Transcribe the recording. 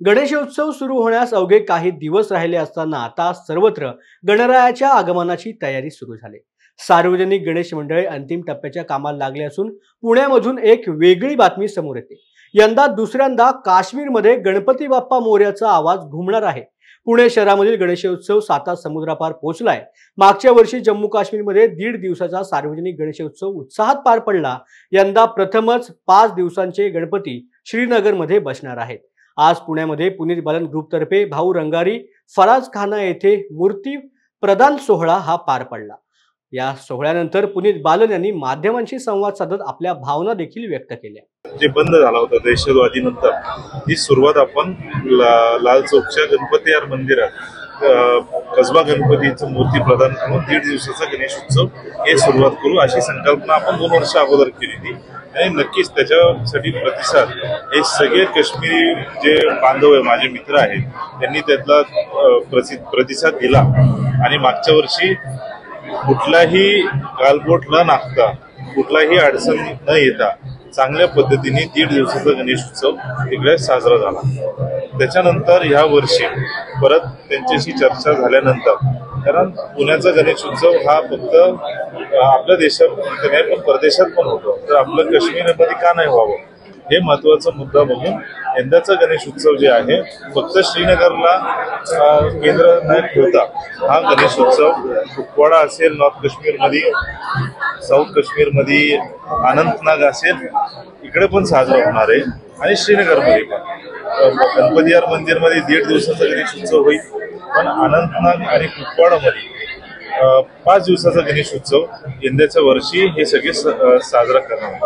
गणेशोत्सव सुरू होण्यास अवघे काही दिवस राहिले असताना आता सर्वत्र गणरायाच्या आगमनाची तयारी सुरू झाली। सार्वजनिक गणेश मंडळे अंतिम टप्प्याच्या कामाला लागले असून पुण्यामधून एक वेगळी बातमी समोर येते। यंदा दुसऱ्यांदा काश्मीरमध्ये गणपती बाप्पा मोरयाचा आवाज घुमणार आहे। पुणे शहरामधील गणेशोत्सव साता समुद्रापार पोहोचलाय। मागच्या वर्षी जम्मू काश्मीरमध्ये 1.5 दिवसाचा सार्वजनिक गणेशोत्सव उत्साहात पार पडला। यंदा प्रथमच 5 दिवसांचे गणपती श्रीनगरमध्ये बसणार आहेत। आज पुण्यामध्ये पुनीत बालन ग्रुपतर्फे भाऊ रंगारी फराजखाना येथे मूर्ती प्रदान सोहळा हा पार पडला। या सोहळ्यानंतर पुनीत बालन यांनी माध्यमांशी संवाद साधत आपल्या भावना देखील व्यक्त केल्या। जे बंद झाला होता दहशतवादी नंतर ही सुरुवात आपण लाल चौकच्या गणपती यार मंदिरात कसबा गणपतीचं मूर्ती प्रदान करून 1.5 दिवसाचा गणेशोत्सव हे सुरुवात करू अशी संकल्पना आपण 2 वर्ष अगोदर केली होती आणि नक्कीच त्याच्यासाठी प्रतिसाद हे सगळे काश्मीरी जे बांधव आहे माझे मित्र आहेत त्यांनी त्यातला प्रतिसाद दिला आणि मागच्या वर्षी कुठलाही गालबोट न लागता कुठलाही अडचण न येता चांगल्या पद्धतीने 1.5 दिवसाचा गणेशोत्सव तिकडे साजरा झाला। त्याच्यानंतर ह्या वर्षी परत त्यांच्याशी चर्चा झाल्यानंतर कारण पुण्याचा गणेशोत्सव हा फक्त आपल्या देशात नाही पण परदेशात पण होतो, तर आपलं काश्मीरमध्ये का नाही व्हावं हे महत्वाचा मुद्दा बघून यंदाचा गणेशोत्सव जे आहे फक्त श्रीनगरला केंद्र न ठेवता हा गणेशोत्सव कुपवाडा असेल, नॉर्थ काश्मीरमध्ये, साऊथ काश्मीरमध्ये, अनंतनाग असेल इकडे पण साजरा होणार आहे आणि श्रीनगरमध्ये पण गणपती यार मंदिरमध्ये 1.5 दिवसाचा गणेशोत्सव होईल, पण अनंतनाग आणि कुपवाडामध्ये 5 दिवसाचा गणेशोत्सव यंदाच्या वर्षी हे सगळे साजरा करणार आहे।